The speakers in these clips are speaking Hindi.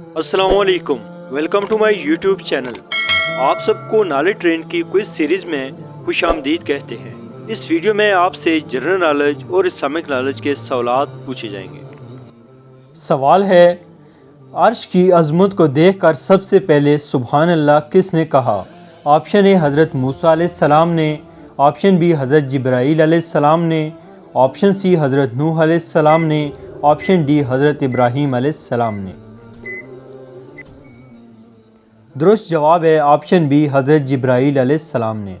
अस्सलामुअलैकुम, welcome to my YouTube channel. आप सबको नॉलेज ट्रेन की क्विज सीरीज़ में खुशामदीद कहते हैं। इस वीडियो में आपसे जनरल नॉलेज और इस्लामिक नॉलेज के सवालात पूछे जाएंगे। सवाल है, अर्श की अज़मत को देखकर सबसे पहले सुबहान अल्लाह किसने कहा? ऑप्शन ए हज़रत मूसा अलैहिस्सलाम ने, ऑप्शन बी हज़रत जिब्राईल अलैहिस्सलाम ने, ऑप्शन सी हज़रत नूह अलैहिस्सलाम ने, ऑप्शन डी हज़रत इब्राहीम अलैहिस्सलाम ने। दुरुस्त जवाब है ऑप्शन बी हज़रत जिब्राईल अलैहिस्सलाम ने।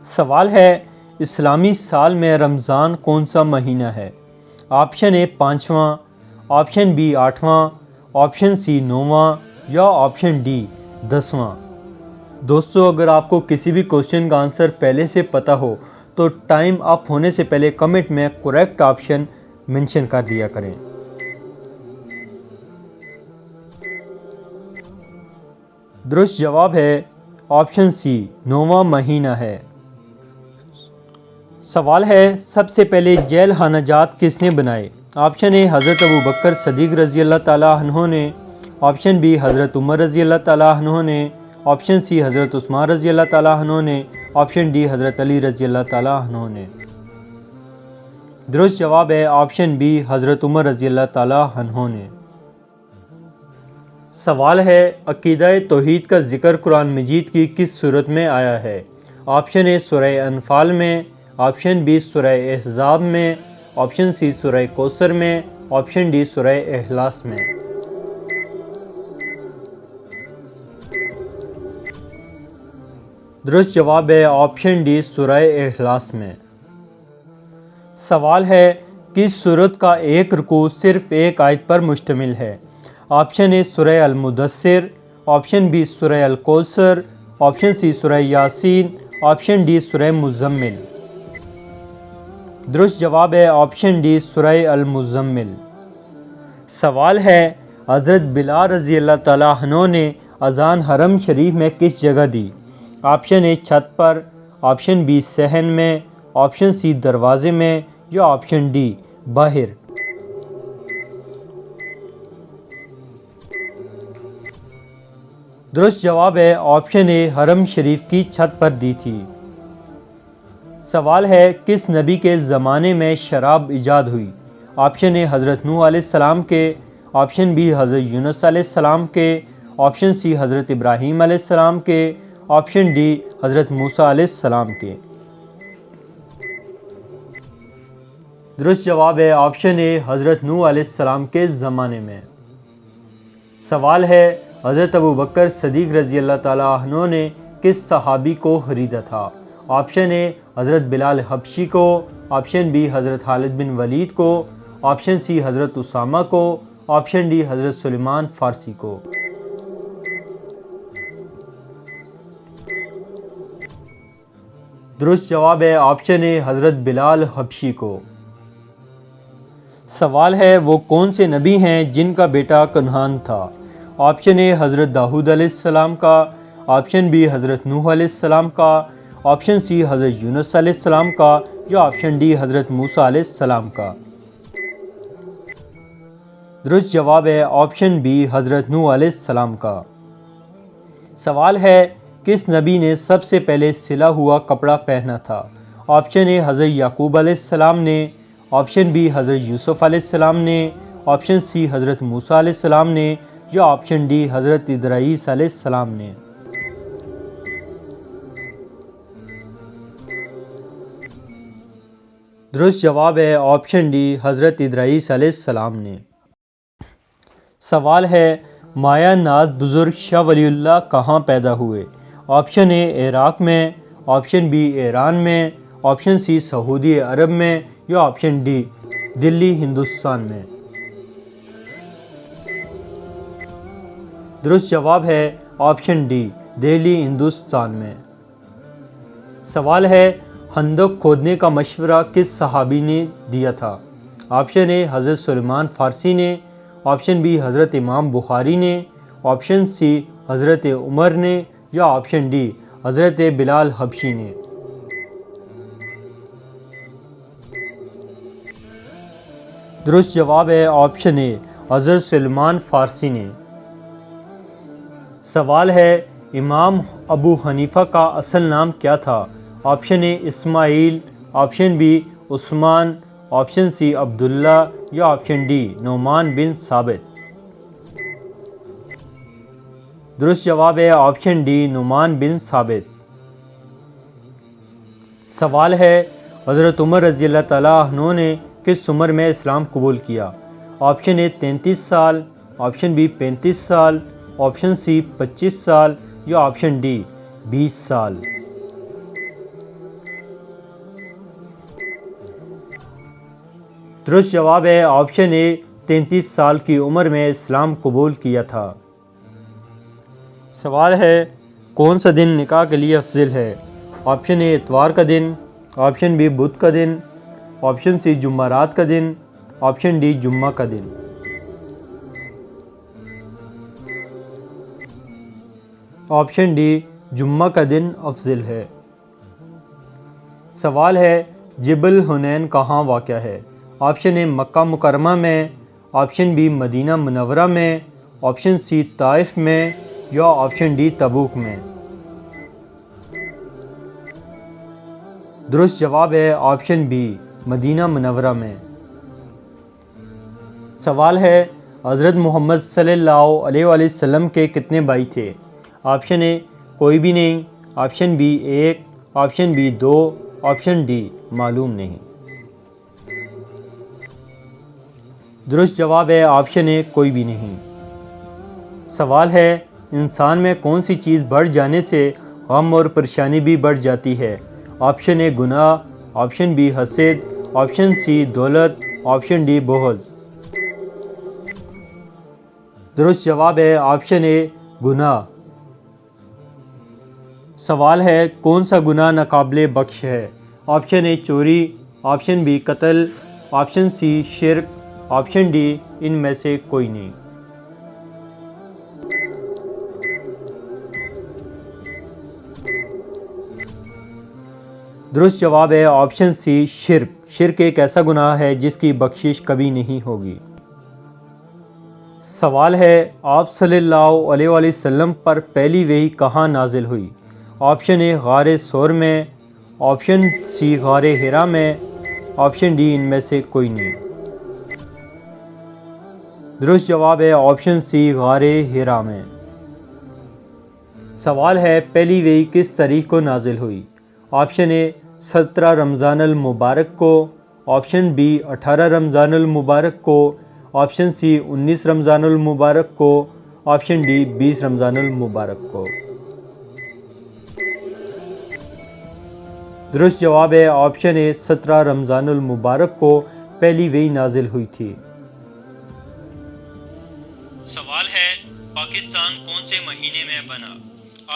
सवाल है, इस्लामी साल में रमज़ान कौन सा महीना है? ऑप्शन ए 5वां, ऑप्शन बी 8वां, ऑप्शन सी 9वां या ऑप्शन डी 10वां। दोस्तों, अगर आपको किसी भी क्वेश्चन का आंसर पहले से पता हो तो टाइम अप होने से पहले कमेंट में करेक्ट ऑप्शन मेंशन कर दिया करें। दुरुस्त जवाब है ऑप्शन सी 9वां महीना है। सवाल है, सबसे पहले जेल खानाजात किसने बनाए? ऑप्शन ए हज़रत अबू बकर सदीक रज़ी अल्लाह ताला अन्हो ने, ऑप्शन बी हज़रत उमर रज़ी अल्लाह ताला अन्हो ने, ऑप्शन सी हज़रत उस्मान रज़ी अल्लाह ताला अन्हो ने, ऑप्शन डी हज़रत अली रज़ी अल्लाह ताला अन्हो ने। दुरुस्त जवाब है ऑप्शन बी हज़रत उमर रज़ी अल्लाह ताला अन्हो ने। सवाल है, अकीदा तौहीद का जिक्र कुरान मजीद की किस सूरत में आया है? ऑप्शन ए सूरह अनफाल में, ऑप्शन बी सूरह अहज़ाब में, ऑप्शन सी सूरह कौसर में, ऑप्शन डी सूरह इखलास में। दुरुस्त जवाब है ऑप्शन डी सूरह इखलास में। सवाल है, किस सूरत का एक रुकू सिर्फ एक आयत पर मुश्तमिल है? ऑप्शन ए सूरह अल-मुदस्सिर, ऑप्शन बी सूरह अल-कौसर, ऑप्शन सी सूरह यासीन, ऑप्शन डी सूरह मुज़म्मिल। दुरुस्त जवाब है ऑप्शन डी सूरह अल-मुज़म्मिल। सवाल है, हज़रत बिलाल रज़ी अल्लाह ताला अन्हो ने अज़ान हरम शरीफ में किस जगह दी? ऑप्शन ए छत पर, ऑप्शन बी सहन में, ऑप्शन सी दरवाजे में या ऑप्शन डी बाहर। दुरुस्त जवाब है ऑप्शन ए हरम शरीफ की छत पर दी थी। सवाल है, किस नबी के ज़माने में शराब ईजाद हुई? ऑप्शन ए हज़रत नूह अलैहिस्सलाम के, ऑप्शन बी हज़रत यूनुस अलैहिस्सलाम के, ऑप्शन सी हज़रत इब्राहीम अलैहिस्सलाम के, ऑप्शन डी हज़रत मूसा अलैहिस्सलाम के। दुरुस्त जवाब है ऑप्शन ए हज़रत नूह अलैहिस्सलाम के ज़माने में। सवाल है, हज़रत अबू बकर सदीक रज़ी अल्लाह ताला अन्हो ने किस सहाबी को खरीदा था? ऑप्शन ए हज़रत बिलाल हबशी को, ऑप्शन बी हज़रत खालिद बिन वलीद को, ऑप्शन सी हज़रत उसामा को, ऑप्शन डी हज़रत सुलेमान फ़ारसी को। दुरुस्त जवाब है ऑप्शन ए हज़रत बिलाल हबशी को। सवाल है, वो कौन से नबी हैं जिनका बेटा कन्हान था? ऑप्शन ए हज़रत दाऊद अलैहिस्सलाम का, ऑप्शन बी हज़रत नूह अलैहिस्सलाम का, ऑप्शन सी हज़रत यूनुस अलैहिस्सलाम का या ऑप्शन डी हज़रत मूसा अलैहिस्सलाम का। दुरुस्त जवाब है ऑप्शन बी हज़रत नूह अलैहिस्सलाम का। सवाल है, किस नबी ने सबसे पहले सिला हुआ कपड़ा पहना था? ऑप्शन ए हज़रत याकूब अलैहिस्सलाम ने, ऑप्शन बी हज़रत यूसुफ अलैहिस्सलाम ने, ऑप्शन सी हज़रत मूसा अलैहिस्सलाम ने या ऑप्शन डी हज़रत इदरीस अलैहिस्सलाम ने। दुरुस्त जवाब है ऑप्शन डी हज़रत इदरीस अलैहिस्सलाम ने। सवाल है, माया नाज बुजुर्ग शाह वलीउल्लाह कहाँ पैदा हुए? ऑप्शन ए इराक में, ऑप्शन बी ईरान में, ऑप्शन सी सऊदी अरब में या ऑप्शन डी दिल्ली हिंदुस्तान में। दुरुस्त जवाब है ऑप्शन डी दिल्ली हिंदुस्तान में। सवाल है, खंदक खोदने का मशवरा किस सहाबी ने दिया था? ऑप्शन ए हज़रत सुलेमान फ़ारसी ने, ऑप्शन बी हज़रत इमाम बुखारी ने, ऑप्शन सी हज़रत उमर ने या ऑप्शन डी हज़रत बिलाल हबशी ने। दुरुस्त जवाब है ऑप्शन ए हज़रत सुलेमान फ़ारसी ने। सवाल है, इमाम अबू हनीफा का असल नाम क्या था? Option A Ismail, option B Usman, option C Abdullah या ऑप्शन डी नोमान बिन साबित। दुरुस्त जवाब है ऑप्शन डी नोमान बिन साबित। सवाल है, हज़रत उमर रज़ी अल्लाह ताला अन्हु ने किस उम्र में इस्लाम कबूल किया? ऑप्शन ए 33 साल, ऑप्शन बी 35 साल, ऑप्शन सी 25 साल या ऑप्शन डी 20 साल। दुरुस्त जवाब है ऑप्शन ए 33 साल की उम्र में इस्लाम कबूल किया था। सवाल है, कौन सा दिन निकाह के लिए अफजल है? ऑप्शन ए इतवार का दिन, ऑप्शन बी बुध का दिन, ऑप्शन सी जुम्मरात का दिन, ऑप्शन डी जुम्मा का दिन। ऑप्शन डी जुम्मा का दिन अफजल है। सवाल है, जबल हुनैन कहाँ वाक़या है? ऑप्शन ए मक्का मुकरमा में, ऑप्शन बी मदीना मुनव्वरा में, ऑप्शन सी ताइफ में या ऑप्शन डी तबूक में। दुरुस्त जवाब है ऑप्शन बी मदीना मुनव्वरा में। सवाल है, हज़रत मोहम्मद सल्लल्लाहु अलैहि वसल्लम के कितने भाई थे? ऑप्शन ए कोई भी नहीं, option B 1, option B 2, option D मालूम नहीं। दुरुस्त जवाब है ऑप्शन ए कोई भी नहीं। सवाल है, इंसान में कौन सी चीज़ बढ़ जाने से गम और परेशानी भी बढ़ जाती है? ऑप्शन ए गुनाह, ऑप्शन बी हसद, ऑप्शन सी दौलत, ऑप्शन डी बोझ। दुरुस्त जवाब है ऑप्शन ए गुनाह। सवाल है, कौन सा गुनाह नाकाबिले बख्श है? ऑप्शन ए चोरी, ऑप्शन बी कत्ल, ऑप्शन सी शिर्क, ऑप्शन डी इनमें से कोई नहीं। दुरुस्त जवाब है ऑप्शन सी शिर्क। शिर्क एक ऐसा गुनाह है जिसकी बख्शिश कभी नहीं होगी। सवाल है, आप सल्लल्लाहु अलैहि वसल्लम पर पहली वही कहाँ नाजिल हुई? ऑप्शन ए गारे सौर में, ऑप्शन सी गारे हिरा में, ऑप्शन डी इनमें से कोई नहीं। दुरुस्त जवाब है ऑप्शन सी गारे हिरा में। सवाल है, पहली वही किस तारीख को नाजिल हुई? ऑप्शन ए 17 रमज़ान अल मुबारक को, ऑप्शन बी 18 रमज़ान अल मुबारक को, ऑप्शन सी 19 रमज़ान अल मुबारक को, ऑप्शन डी 20 रमज़ान अल मुबारक को। दुरुस्त जवाब है ऑप्शन ए 17 रमज़ान अल मुबारक को पहली वही नाजिल हुई थी। सवाल है, पाकिस्तान कौन से महीने में बना?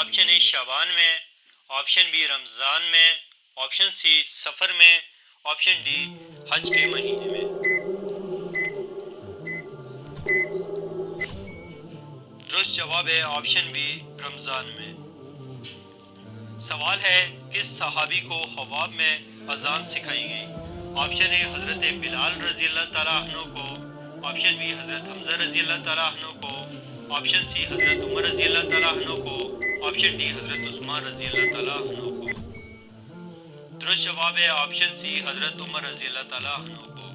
ऑप्शन ए शाबान में, ऑप्शन बी रमज़ान में, ऑप्शन सी सफ़र में, ऑप्शन डी हज के महीने में। दुरुस्त जवाब है ऑप्शन बी रमज़ान में। सवाल है, किस सहाबी को ख्वाब में अजान सिखाई गई? ऑप्शन ए हज़रत बिलाल रज़ी अल्लाह ताला अन्हु को, ऑप्शन बी हज़रत हमज़ा रज़ी अल्लाह ताला अन्हु को, ऑप्शन सी हज़रत उमर रज़ी अल्लाह ताला अन्हु को, ऑप्शन डी हज़रत उस्मान रज़ी अल्लाह ताला अन्हु को। दुरुस्त जवाब है ऑप्शन सी हज़रत उमर रज़ी अल्लाह ताला अन्हु को।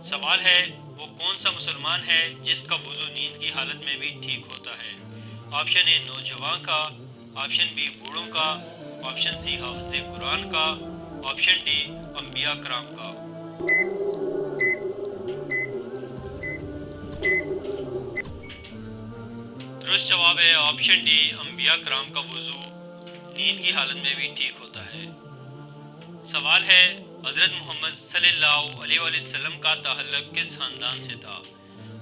सवाल है, वो कौन सा मुसलमान है जिसका वुज़ू नींद की हालत में भी ठीक होता है? ऑप्शन ए नौजवान का, ऑप्शन बी बूढ़ों का, ऑप्शन सी हाफ़िज़ कुरान का, ऑप्शन डी अंबिया कराम का। दुरुस्त जवाब है ऑप्शन डी अंबिया कराम का वुज़ू नींद की हालत में भी ठीक होता है। सवाल है, हज़रत मोहम्मद सल्लल्लाहु अलैहि वसल्लम का ताल्लुक़ किस ख़ानदान से था?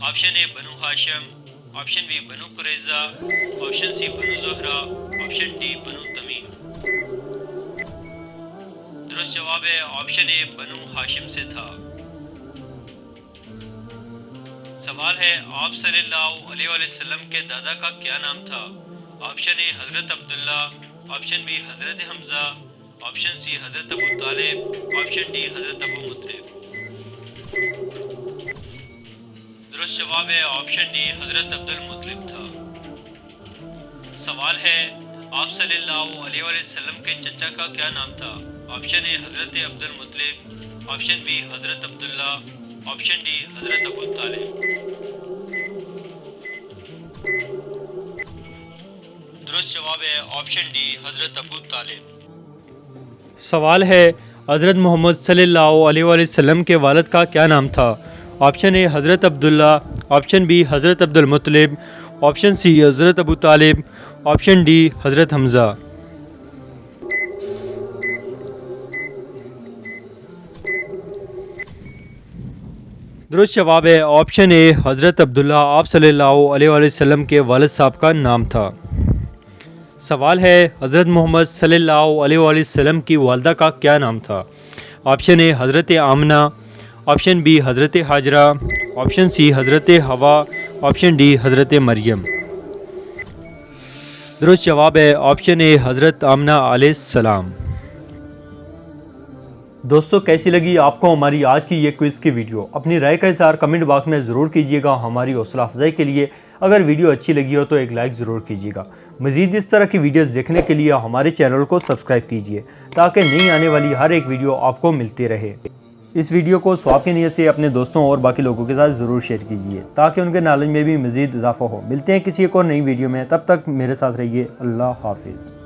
ऑप्शन ए बनु हाशिम, ऑप्शन बी बनु कुरैज़ा, ऑप्शन सी बनु ज़ुहरा, ऑप्शन डी बनु तमीम। दुरुस्त जवाब है ऑप्शन ए बनु हाशिम से था। सवाल है, आप सल्लल्लाहु अलैहि वसल्लम के दादा का क्या नाम था? ऑप्शन ए हज़रत अब्दुल्ला, ऑप्शन बी हज़रत हमज़ा, ऑप्शन सी हज़रत अबू तालिब, ऑप्शन डी हज़रत अबू मुत्तलिब। दुरुस्त जवाब है ऑप्शन डी हज़रत अब्दुल मुत्तलिब था। सवाल है, आप सल्लल्लाहु अलैहि वसल्लम के चचा का क्या नाम था? ऑप्शन ए हजरत अब्दुल मुत्तलिब, ऑप्शन बी हजरत अब्दुल्ला, ऑप्शन डी हजरत अबू तालिब। दुरुस्त जवाब है ऑप्शन डी हजरत अबू तालिब। सवाल है, हज़रत मोहम्मद सल्लल्लाहु अलैहि वसल्लम के वालिद का क्या नाम था? ऑप्शन ए हज़रत अब्दुल्ला, ऑप्शन बी हज़रत अब्दुल मुत्तलिब, ऑप्शन सी हज़रत अबू तालिब, ऑप्शन डी हज़रत हमज़ा। दुरुस्त जवाब है ऑप्शन ए हज़रत अब्दुल्ला। आप सल्लल्लाहु अलैहि वसल्लम के वालिद साहब का नाम था। सवाल है, हज़रत मोहम्मद सल्लल्लाहु अलैहि वसल्लम की वालदा का क्या नाम था? ऑप्शन ए हज़रत आमना, ऑप्शन बी हज़रत हाजरा, ऑप्शन सी हज़रत हवा, ऑप्शन डी हज़रत मरियम। दुरुस्त जवाब है ऑप्शन ए हज़रत आमना अलैहिस्सलाम। दोस्तों, कैसी लगी आपको हमारी आज की ये क्विज़ की वीडियो? अपनी राय का इज़हार कमेंट बॉक्स में ज़रूर कीजिएगा। हमारी हौसला अफजाई के लिए अगर वीडियो अच्छी लगी हो तो एक लाइक ज़रूर कीजिएगा। मज़ीद इस तरह की वीडियोस देखने के लिए हमारे चैनल को सब्सक्राइब कीजिए ताकि नई आने वाली हर एक वीडियो आपको मिलती रहे। इस वीडियो को सवाब की नीयत से अपने दोस्तों और बाकी लोगों के साथ ज़रूर शेयर कीजिए ताकि उनके नॉलेज में भी मज़ीद इजाफा हो। मिलते हैं किसी एक और नई वीडियो में, तब तक मेरे साथ रहिए। अल्लाह हाफिज़।